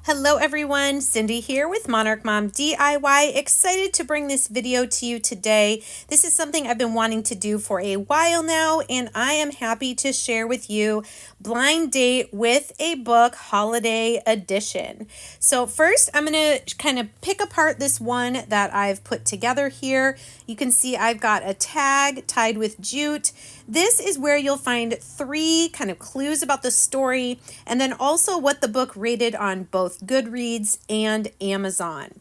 Hello everyone, Cindy here with Monarch Mom DIY. Excited to bring this video to you today. This is something I've been wanting to do for a while now, and I am happy to share with you Blind Date with a Book Holiday Edition. So first, I'm going to kind of pick apart this one that I've put together here. You can see I've got a tag tied with jute. This is where you'll find 3 kind of clues about the story, and then also what the book rated on both Goodreads and Amazon.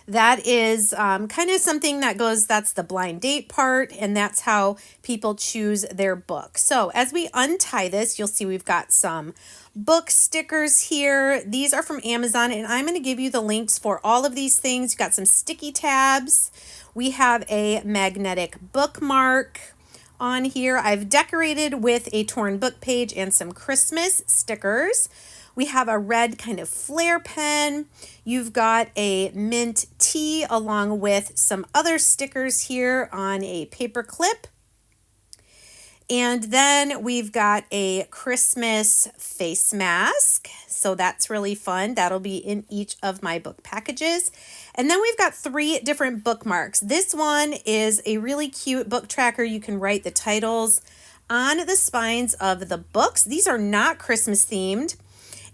That is kind of something that goes, that's the blind date part, and that's how people choose their book. So as we untie this, you'll see we've got some book stickers here. These are from Amazon, and I'm going to give you the links for all of these things. You've got some sticky tabs. We have a magnetic bookmark on here. I've decorated with a torn book page and some Christmas stickers. We have a red kind of flare pen. You've got a mint tea along with some other stickers here on a paper clip. And then we've got a Christmas face mask. So that's really fun. That'll be in each of my book packages. And then we've got 3 different bookmarks. This one is a really cute book tracker. You can write the titles on the spines of the books. These are not Christmas themed.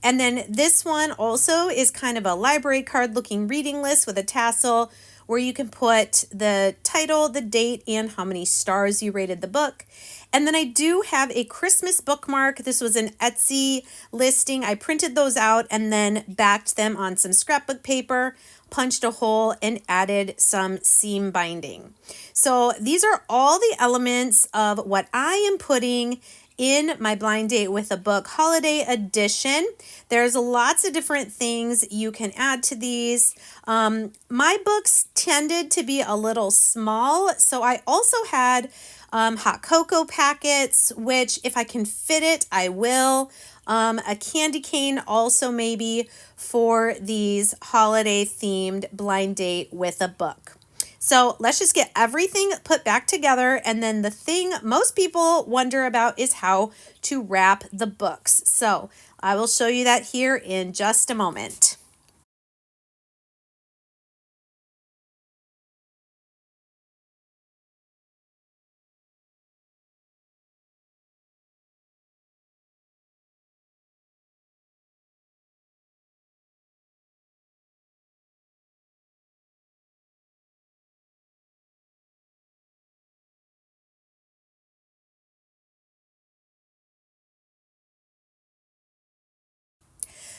And then this one also is kind of a library card looking reading list with a tassel where you can put the title, the date, and how many stars you rated the book. And then I do have a Christmas bookmark. This was an Etsy listing. I printed those out and then backed them on some scrapbook paper, punched a hole, and added some seam binding. So these are all the elements of what I am putting in my Blind Date with a Book Holiday Edition. There's lots of different things you can add to these. My books tended to be a little small, so I also had hot cocoa packets, which if I can fit it, I will. A candy cane also maybe for these holiday themed blind date with a book. So let's just get everything put back together. And then the thing most people wonder about is how to wrap the books. So I will show you that here in just a moment.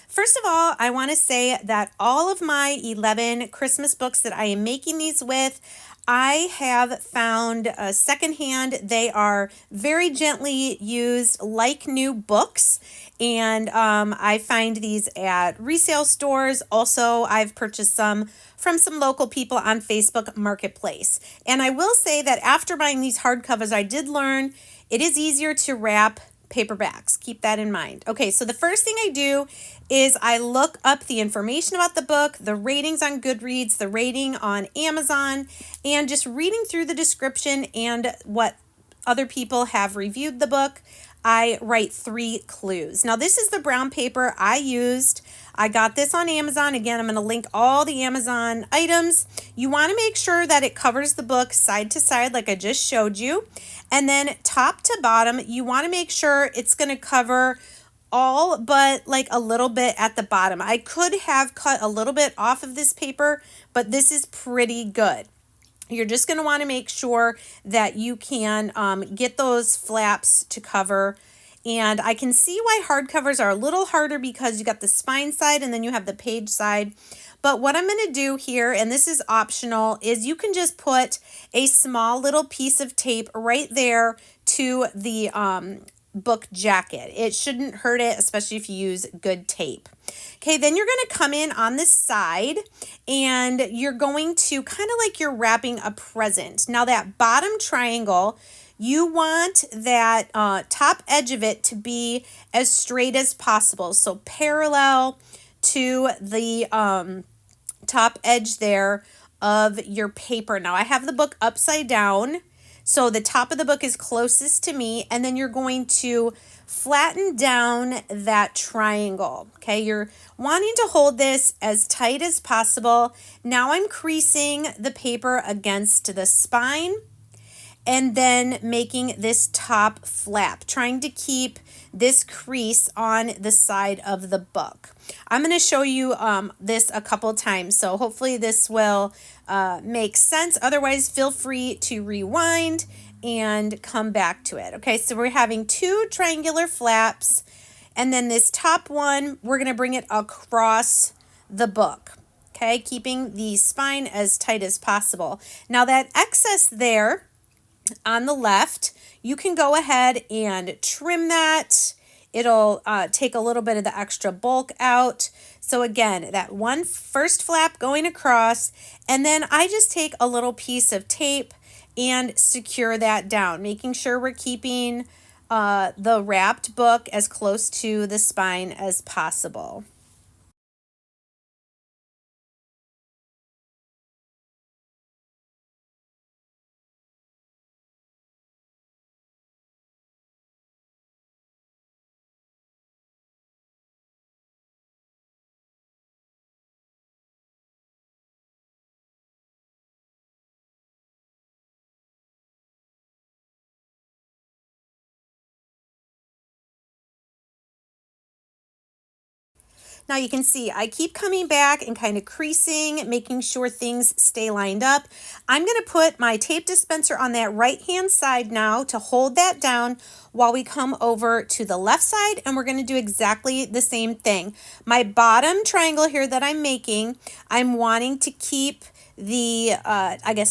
First of all, I want to say that all of my 11 Christmas books that I am making these with, I have found secondhand. They are very gently used like new books. And I find these at resale stores. Also, I've purchased some from some local people on Facebook Marketplace. And I will say that after buying these hardcovers, I did learn it is easier to wrap paperbacks. Keep that in mind. Okay, so the first thing I do is I look up the information about the book, the ratings on Goodreads, the rating on Amazon, and just reading through the description and what other people have reviewed the book. I write 3 clues. Now, this is the brown paper I used. I got this on Amazon. Again, I'm going to link all the Amazon items. You want to make sure that it covers the book side to side like I just showed you. And then top to bottom, you want to make sure it's going to cover all but like a little bit at the bottom. I could have cut a little bit off of this paper, but this is pretty good. You're just going to want to make sure that you can get those flaps to cover. And I can see why hardcovers are a little harder because you got the spine side and then you have the page side. But what I'm going to do here, and this is optional, is you can just put a small little piece of tape right there to the book jacket. It shouldn't hurt it, especially if you use good tape. Okay, then you're going to come in on this side and you're going to kind of like you're wrapping a present. Now that bottom triangle, you want that top edge of it to be as straight as possible. So parallel to the top edge there of your paper. Now I have the book upside down So the top of the book is closest to me, and then you're going to flatten down that triangle. Okay, you're wanting to hold this as tight as possible. Now I'm creasing the paper against the spine and then making this top flap, trying to keep this crease on the side of the book. I'm going to show you this a couple times, so hopefully this will make sense. Otherwise, feel free to rewind and come back to it. Okay, so we're having two triangular flaps, and then this top one, we're going to bring it across the book. Okay, keeping the spine as tight as possible. Now that excess there on the left, you can go ahead and trim that. It'll take a little bit of the extra bulk out. So again, that one first flap going across, and then I just take a little piece of tape and secure that down, making sure we're keeping the wrapped book as close to the spine as possible. Now you can see I keep coming back and kind of creasing, making sure things stay lined up. I'm going to put my tape dispenser on that right hand side now to hold that down while we come over to the left side, and we're going to do exactly the same thing. My bottom triangle here that I'm making, I'm wanting to keep the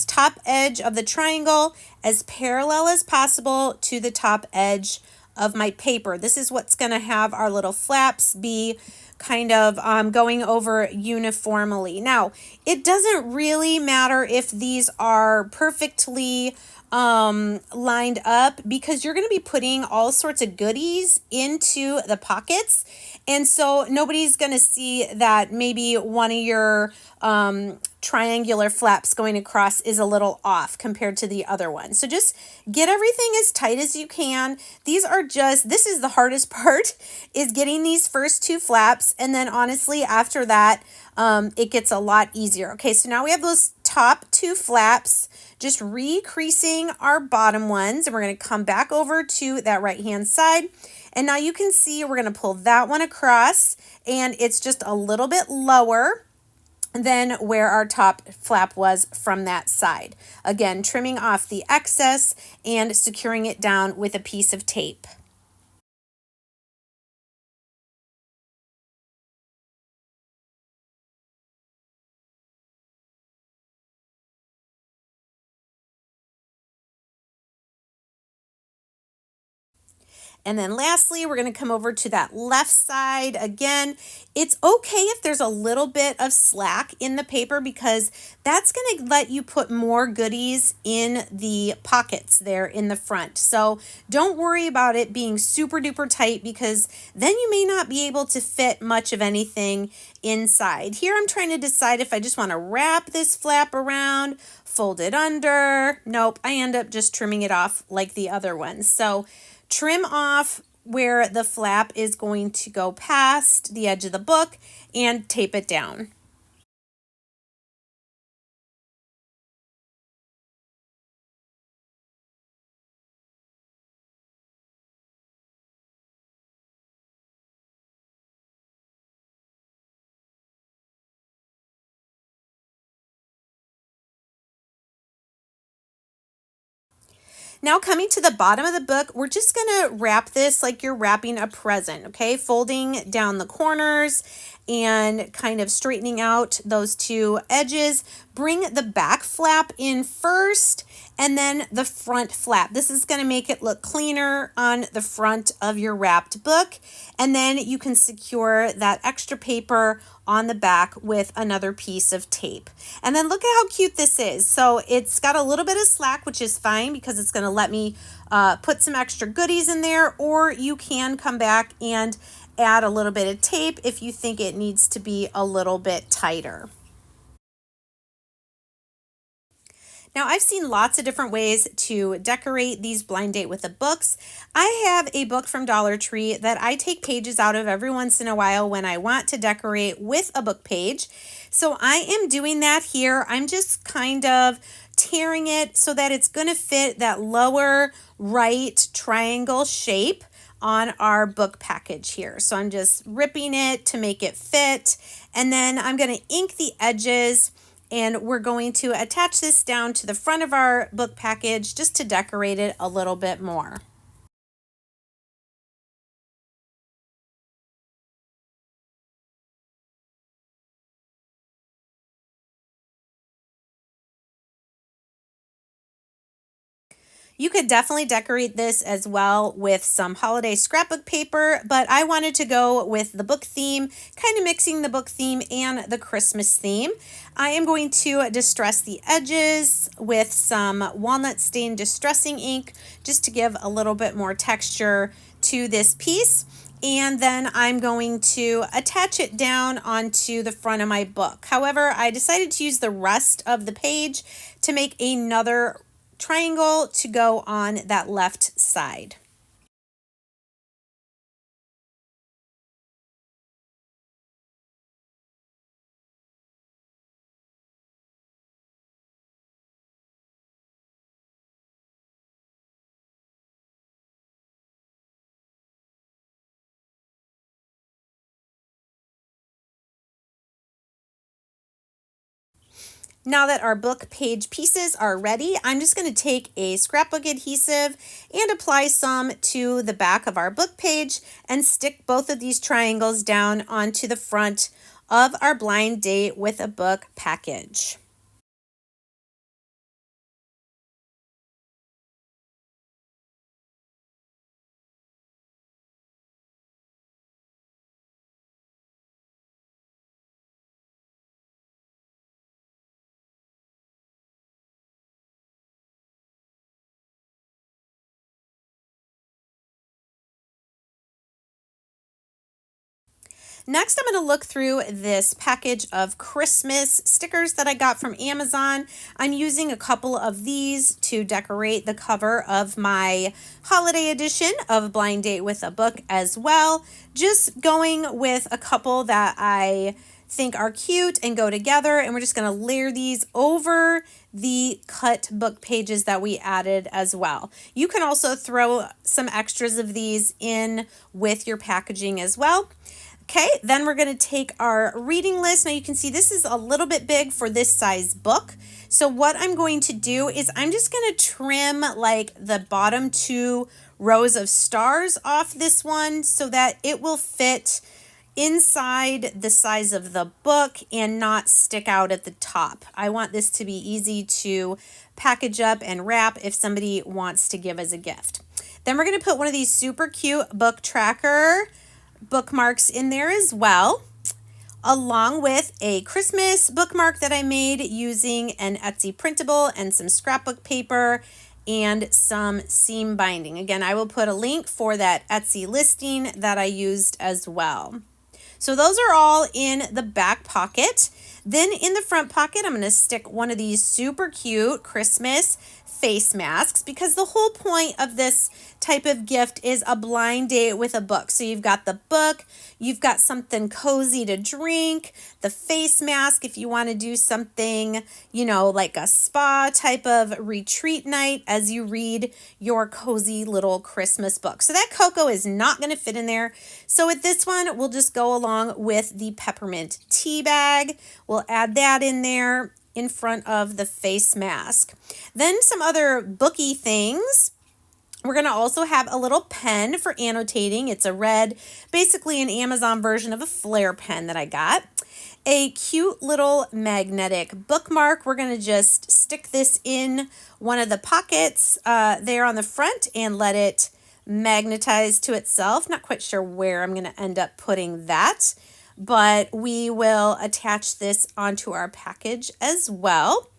top edge of the triangle as parallel as possible to the top edge of my paper. This is what's going to have our little flaps be kind of going over uniformly. Now, it doesn't really matter if these are perfectly lined up, because you're going to be putting all sorts of goodies into the pockets, and so nobody's going to see that maybe one of your triangular flaps going across is a little off compared to the other one. So just get everything as tight as you can. This is the hardest part, is getting these first two flaps, and then honestly after that it gets a lot easier. Okay, so now we have those top two flaps, just recreasing our bottom ones, and we're going to come back over to that right hand side. And now you can see we're going to pull that one across, and it's just a little bit lower than where our top flap was from that side. Again, trimming off the excess and securing it down with a piece of tape. And then lastly, we're going to come over to that left side. Again, it's okay if there's a little bit of slack in the paper, because that's going to let you put more goodies in the pockets there in the front. So don't worry about it being super duper tight, because then you may not be able to fit much of anything inside. Here I'm trying to decide if I just want to wrap this flap around, fold it under. Nope, I end up just trimming it off like the other ones. So trim off where the flap is going to go past the edge of the book and tape it down. Now coming to the bottom of the book, we're just going to wrap this like you're wrapping a present, okay? Folding down the corners and kind of straightening out those two edges. Bring the back flap in first, and then the front flap. This is going to make it look cleaner on the front of your wrapped book. And then you can secure that extra paper on the back with another piece of tape. And then look at how cute this is. So it's got a little bit of slack, which is fine because it's going to let me put some extra goodies in there, or you can come back and add a little bit of tape if you think it needs to be a little bit tighter. Now, I've seen lots of different ways to decorate these blind date with the books. I have a book from Dollar Tree that I take pages out of every once in a while when I want to decorate with a book page. So I am doing that here. I'm just kind of tearing it so that it's going to fit that lower right triangle shape on our book package here. So I'm just ripping it to make it fit, and then I'm going to ink the edges, and we're going to attach this down to the front of our book package just to decorate it a little bit more. You could definitely decorate this as well with some holiday scrapbook paper, but I wanted to go with the book theme, kind of mixing the book theme and the Christmas theme. I am going to distress the edges with some walnut stain distressing ink just to give a little bit more texture to this piece. And then I'm going to attach it down onto the front of my book. However, I decided to use the rest of the page to make another triangle to go on that left side. Now that our book page pieces are ready, I'm just going to take a scrapbook adhesive and apply some to the back of our book page and stick both of these triangles down onto the front of our blind date with a book package. Next, I'm going to look through this package of Christmas stickers that I got from Amazon. I'm using a couple of these to decorate the cover of my holiday edition of Blind Date with a Book as well. Just going with a couple that I think are cute and go together, and we're just going to layer these over the cut book pages that we added as well. You can also throw some extras of these in with your packaging as well. Okay, then we're going to take our reading list. Now you can see this is a little bit big for this size book. So what I'm going to do is I'm just going to trim like the bottom 2 rows of stars off this one so that it will fit inside the size of the book and not stick out at the top. I want this to be easy to package up and wrap if somebody wants to give as a gift. Then we're going to put one of these super cute book tracker bookmarks in there as well, along with a Christmas bookmark that I made using an Etsy printable and some scrapbook paper and some seam binding. Again, I will put a link for that Etsy listing that I used as well. So those are all in the back pocket. Then in the front pocket, I'm going to stick one of these super cute Christmas face masks, because the whole point of this type of gift is a blind date with a book. So you've got the book, you've got something cozy to drink, the face mask if you want to do something, like a spa type of retreat night as you read your cozy little Christmas book. So that cocoa is not going to fit in there. So with this one, we'll just go along with the peppermint tea bag. We'll add that in there in front of the face mask. Then some other booky things. We're going to also have a little pen for annotating. It's a red, basically an Amazon version of a Flair pen that I got. A cute little magnetic bookmark. We're going to just stick this in one of the pockets there on the front and let it magnetize to itself. Not quite sure where I'm going to end up putting that, but we will attach this onto our package as well.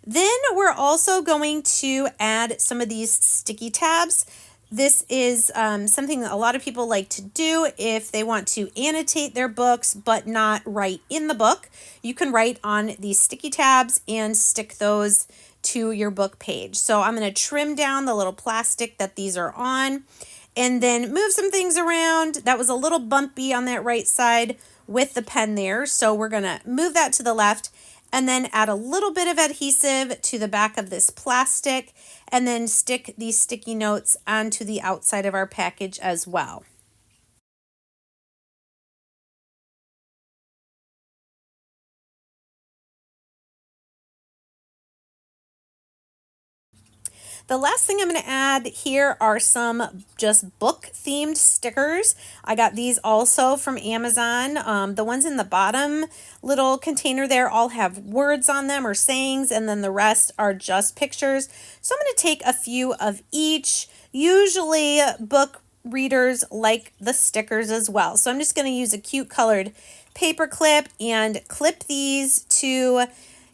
Then we're also going to add some of these sticky tabs. This is something that a lot of people like to do if they want to annotate their books but not write in the book. You can write on these sticky tabs and stick those to your book page. So I'm going to trim down the little plastic that these are on and then move some things around. That was a little bumpy on that right side with the pen there. So we're going to move that to the left and then add a little bit of adhesive to the back of this plastic and then stick these sticky notes onto the outside of our package as well. The last thing I'm going to add here are some just book themed stickers. I got these also from Amazon. The ones in the bottom little container there all have words on them or sayings, and then the rest are just pictures. So I'm going to take a few of each. Usually book readers like the stickers as well. So I'm just going to use a cute colored paper clip and clip these to,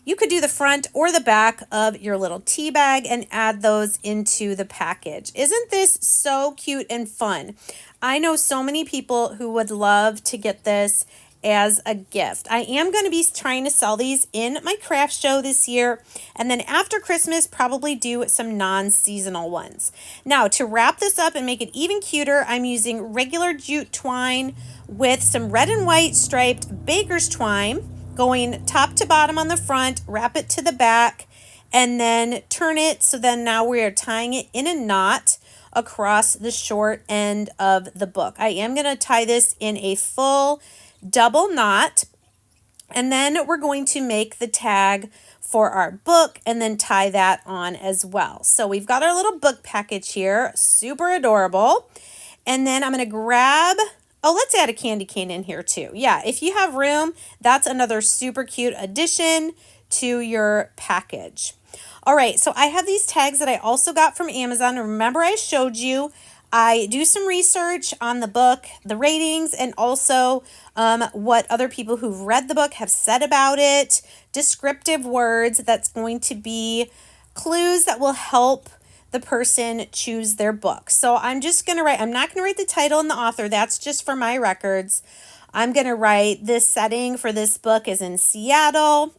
you could do the front or the back of your little tea bag and add those into the package. Isn't this so cute and fun? I know so many people who would love to get this as a gift. I am going to be trying to sell these in my craft show this year, and then after Christmas probably do some non-seasonal ones. Now, to wrap this up and make it even cuter, I'm using regular jute twine with some red and white striped baker's twine, going top to bottom on the front, wrap it to the back, and then turn it. So then now we are tying it in a knot across the short end of the book. I am going to tie this in a full double knot, and then we're going to make the tag for our book and then tie that on as well. So we've got our little book package here, super adorable. And then I'm going to grab, oh, let's add a candy cane in here too. Yeah, if you have room, that's another super cute addition to your package. All right, so I have these tags that I also got from Amazon. Remember, I showed you I do some research on the book, the ratings, and also what other people who've read the book have said about it, descriptive words that's going to be clues that will help the person choose their book. So I'm just going to write, I'm not going to write the title and the author. That's just for my records. I'm going to write this setting for this book is in Seattle.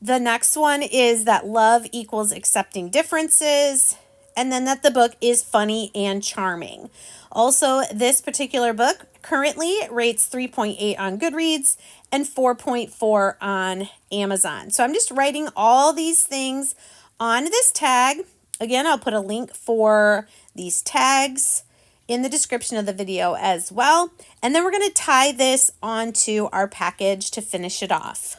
The next one is that love equals accepting differences, and then that the book is funny and charming. Also, this particular book currently rates 3.8 on Goodreads and 4.4 on Amazon. So I'm just writing all these things on this tag. Again, I'll put a link for these tags in the description of the video as well. And then we're going to tie this onto our package to finish it off.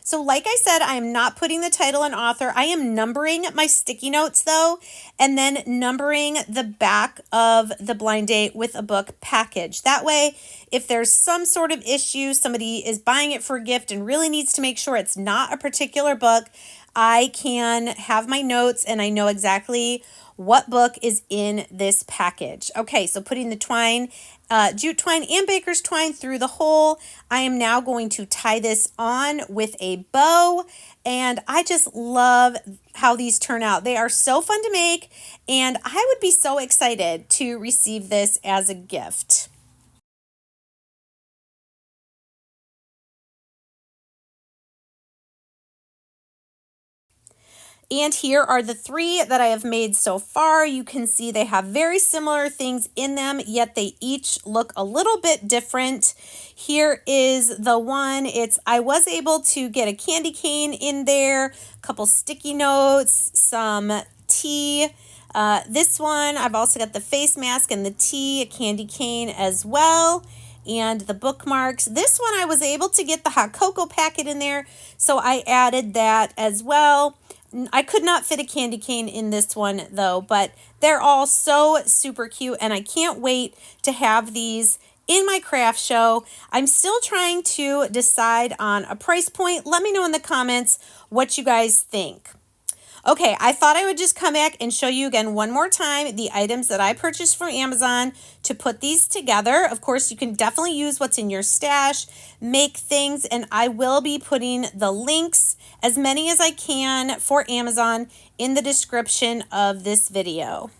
So like I said, I am not putting the title and author. I am numbering my sticky notes though, and then numbering the back of the blind date with a book package. That way, if there's some sort of issue, somebody is buying it for a gift and really needs to make sure it's not a particular book, I can have my notes and I know exactly what book is in this package. Okay, so putting the twine, jute twine and baker's twine through the hole, I am now going to tie this on with a bow, and I just love how these turn out. They are so fun to make, and I would be so excited to receive this as a gift. And here are the three that I have made so far. You can see they have very similar things in them, yet they each look a little bit different. Here is the one, I was able to get a candy cane in there, a couple sticky notes, some tea. This one, I've also got the face mask and the tea, a candy cane as well, and the bookmarks. This one, I was able to get the hot cocoa packet in there, so I added that as well. I could not fit a candy cane in this one though, but they're all so super cute, and I can't wait to have these in my craft show. I'm still trying to decide on a price point. Let me know in the comments what you guys think. Okay, I thought I would just come back and show you again one more time the items that I purchased from Amazon to put these together. Of course, you can definitely use what's in your stash, make things, and I will be putting the links as many as I can for Amazon in the description of this video.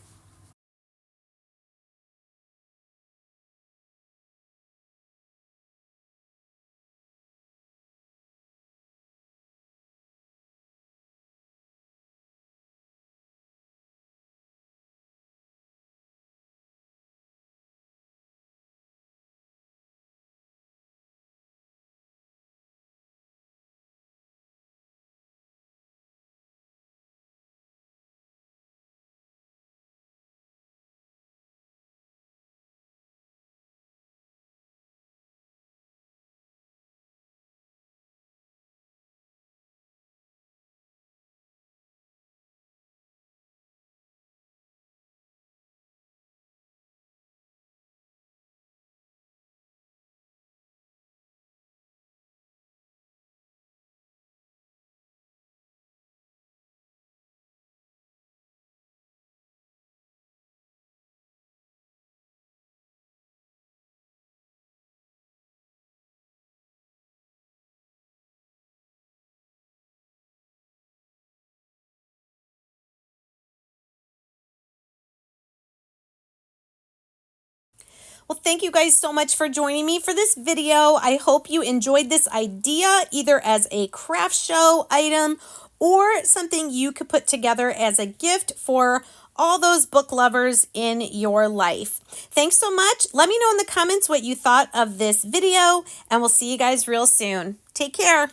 Well, thank you guys so much for joining me for this video. I hope you enjoyed this idea either as a craft show item or something you could put together as a gift for all those book lovers in your life. Thanks so much. Let me know in the comments what you thought of this video, and we'll see you guys real soon. Take care.